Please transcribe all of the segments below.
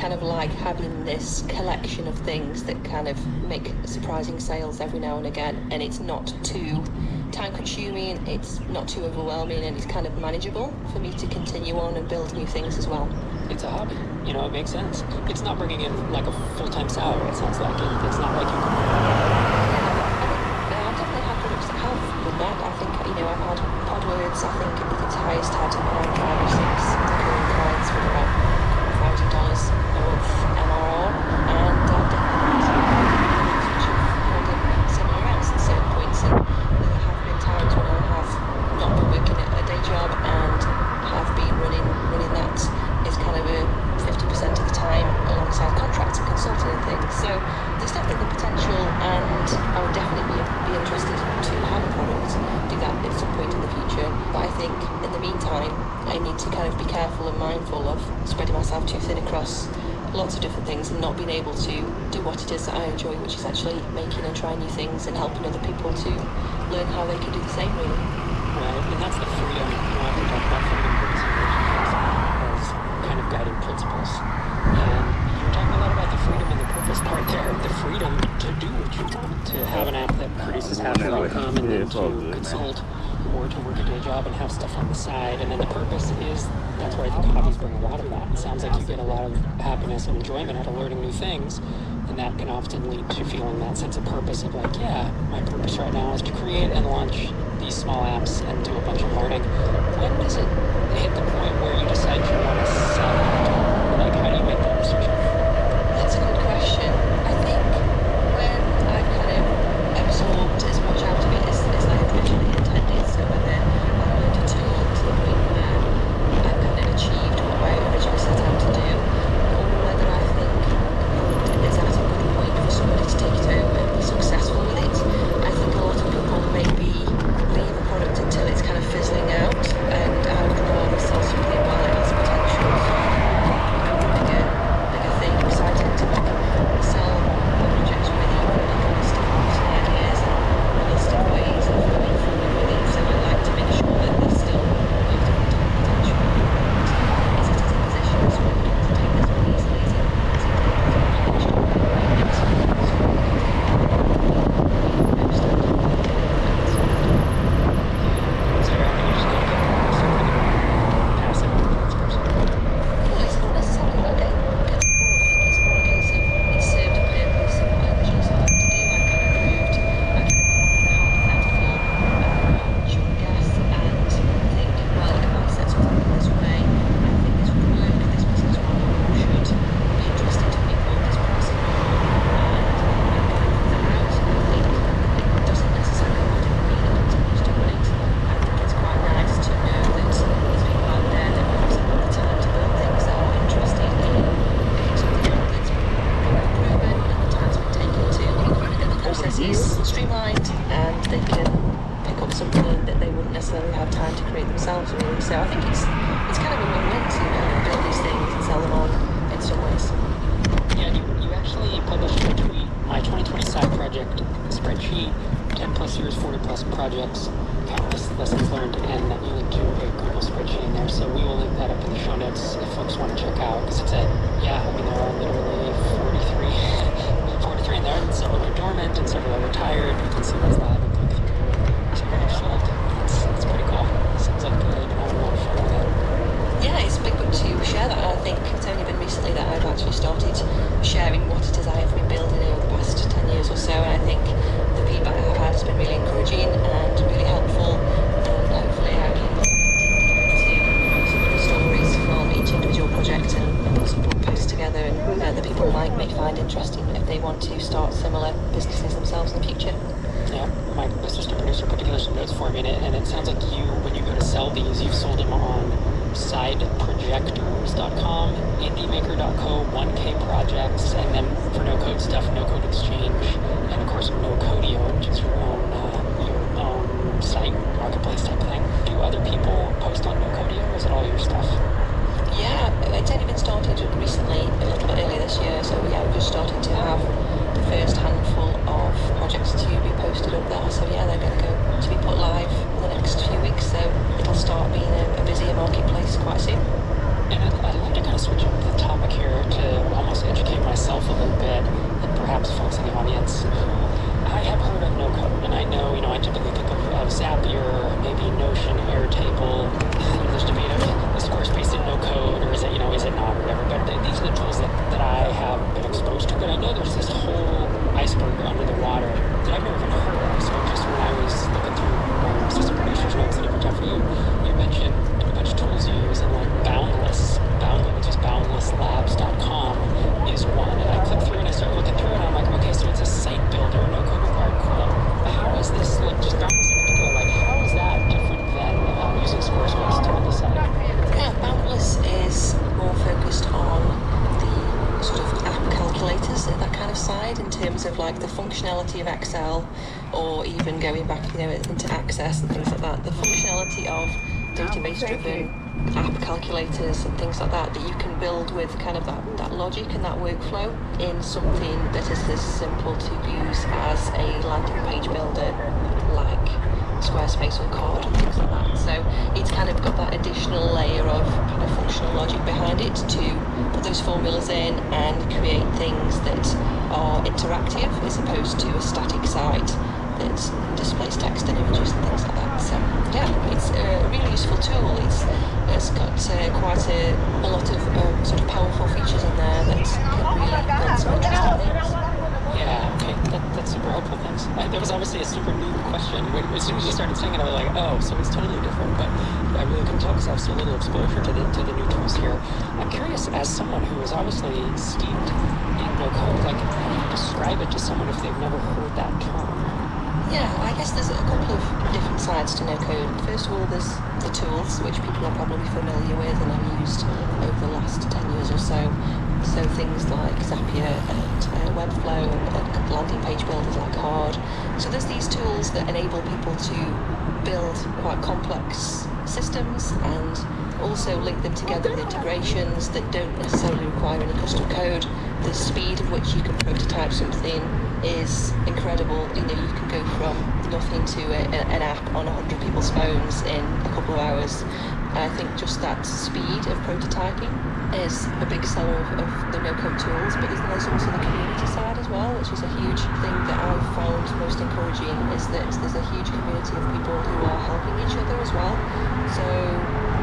kind of like having this collection of things that kind of make surprising sales every now and again, and it's not too time consuming, it's not too overwhelming, and it's kind of manageable for me to continue on and build new things as well. It's a hobby, you know, it makes sense. It's not bringing in like a full-time salary, it sounds like. It's not like you can... I've definitely had products that have done that. I think, you know, I've had Podwords, I think its highest had around 5 or 6 recurring clients with about $1,000 a month MRR, and I've definitely had products which have held in similar amounts at certain points, and there have been times when I have not been working at a day job and have been running that is kind of a 50% of the time alongside contracts and consulting and things. So there's definitely potential, and I would definitely be interested to have a product do that at some point in the future. But I think in the meantime, I need to kind of be careful and mindful of spreading myself too thin across lots of different things and not being able to do what it is that I enjoy, which is actually making and trying new things and helping other people to learn how they can do the same, really. Right, and that's the freedom. You know, I can talk about freedom purpose and relationships as kind of guiding principles. And you're talking a lot about the freedom and the purpose part there. The freedom to do what you want, to have an app that produces half your income, and then to consult or to work a day job and have stuff on the side. And then the purpose is, that's where I think hobbies bring a lot of that. It sounds like you get a lot of happiness and enjoyment out of learning new things, and that can often lead to feeling that sense of purpose of like, yeah, my purpose right now is to create and launch these small apps and do a bunch of learning. When does it hit the point where you decide you want to sell it? Like, how do you make that decision? That's a good question. I think when I've kind of absorbed as much out of it as I originally intended, so whether I've learned a tool to the point where I've kind of achieved what I originally set out to do, or whether I think it's at a good point for somebody to take it over and be successful with it. I think a lot of people maybe leave a product until it's kind of fizzling out, and I would rather sell something while it has potential for bigger things. So I tend to sell projects really with like a list of marketing ideas and a list of ways of going forward with it. So I like to make sure that there's still marketing potential, but is it as a position so we don't have to take this one easily as it streamlined, and they can pick up something that they wouldn't necessarily have time to create themselves, really. So I think it's kind of a win-win to build these things and sell them on in some ways. Yeah, you actually published a tweet, my 2020 side project spreadsheet, 10 plus years, 40 plus projects, countless lessons learned, and you linked to a Google spreadsheet in there. So we will link that up in the show notes if folks want to check out, because it's there are literally 43 in there, and several are dormant and several are retired. You can see what's live and click through. So very sold. It's pretty cool. Sounds like you've been having a lot of fun with it. Yeah, it's been good to share that. I think it's only been recently that I've actually started sharing what it is I have been building over the past 10 years or so, and I think the feedback I've had has been really encouraging and really helpful, and hopefully I can dig into some of the stories from each individual project and put some blog posts together, and the people might find interesting if they want to start similar businesses themselves in the future. Yeah, my assistant producer put together some notes for me, and it sounds like when you go to sell these, you've sold them on sideprojectors.com, indiemaker.co, 1K projects, and then for no-code stuff, no-code exchange, and of course no-codio, which is your own site, marketplace type thing. Do other people post on no-codio, or is it all your stuff? Yeah, it's only been started recently, a little bit earlier this year, so yeah, we've just started to have the first handful of projects to be posted up there. So yeah, they're going to go to be put live in the next few weeks, so it'll start being a busier marketplace quite soon. And I'd like to kind of switch up the topic here to side in terms of like the functionality of Excel, or even going back, into Access and things like that. The functionality of database-driven app calculators and things like that you can build with kind of that logic and that workflow in something that is as simple to use as a landing page builder like Squarespace or Card and things like that. So it's kind of got that additional layer of kind of functional logic behind it to put those formulas in and create things that are interactive as opposed to a static site that displays text and images and things like that. So yeah, it's a really useful tool. It's got quite a lot of sort of powerful features in there that can really build some interesting things. Yeah, okay, that's super helpful, thanks. That was obviously a super new question. As soon as you started saying it, I was like, oh, so it's totally different, but I really couldn't tell because I have so little exposure to the new tools here. I'm curious, as someone who is obviously steeped in no-code, like, how do you describe it to someone if they've never heard that term? Yeah, I guess there's a couple of different sides to no-code. First of all, there's the tools, which people are probably familiar with and have used over the last 10 years or so. So things like Zapier and Webflow and landing page builders like Card. So there's these tools that enable people to build quite complex systems and also link them together with integrations that don't necessarily require any custom code. The speed at which you can prototype something is incredible. You can go from nothing to an app on 100 people's phones in a couple of hours. And I think just that speed of prototyping is a big seller of the no-code tools, but there's also the community side as well, which is a huge thing that I've found most encouraging, is that there's a huge community of people who are helping each other as well. So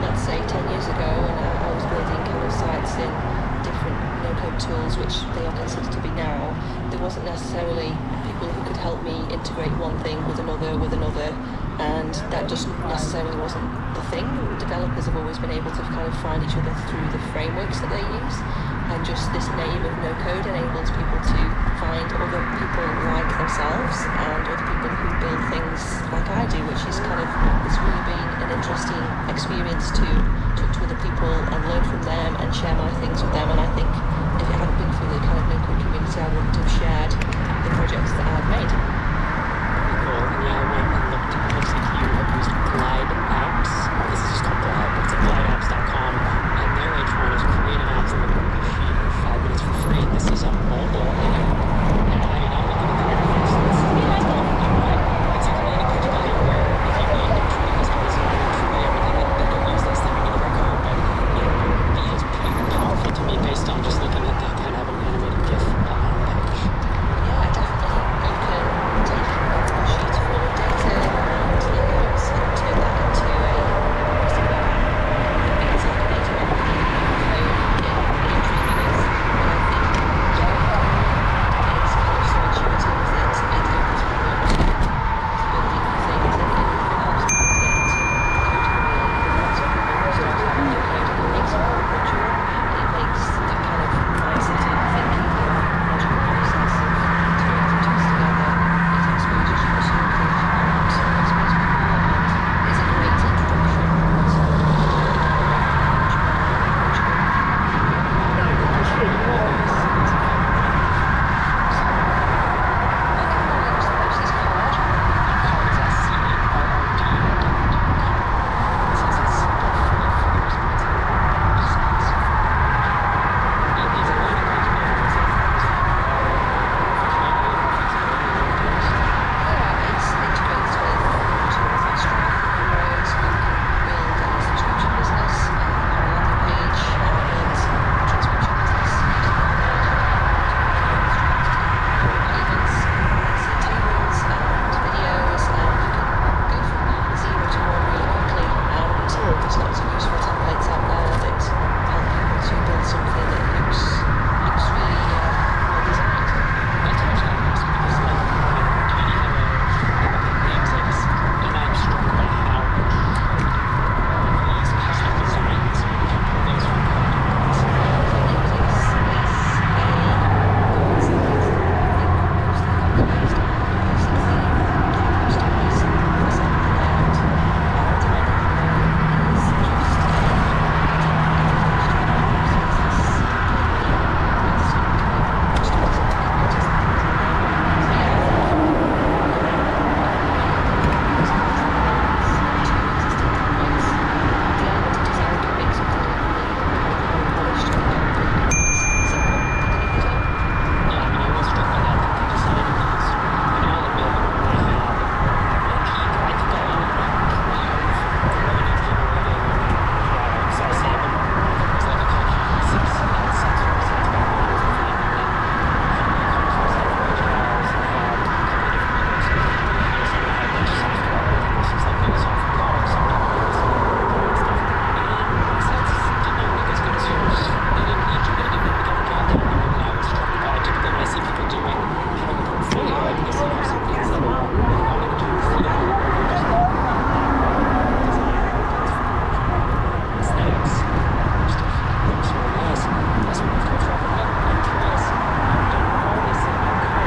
let's say 10 years ago when I was building kind of sites in different no-code tools, which they are considered to be now, there wasn't necessarily people who could help me integrate one thing with another, and that just necessarily wasn't the thing. Developers have always been able to kind of find each other through the frameworks that they use, and just this name of no-code enables people to find other people like themselves and other people who build things like I do, which is kind of, it's really been an interesting experience to talk to other people and learn from them and share my things with them. And I think if it hadn't been for the kind of no-code community, I wouldn't have shared the projects that I've made. Cool. Yeah, I went and looked at the you have used Glide Apps. This is just called Glide, but it's at glideapps.com. And their H1 is create an app from a Google Sheet in 5 minutes for free. This is a mobile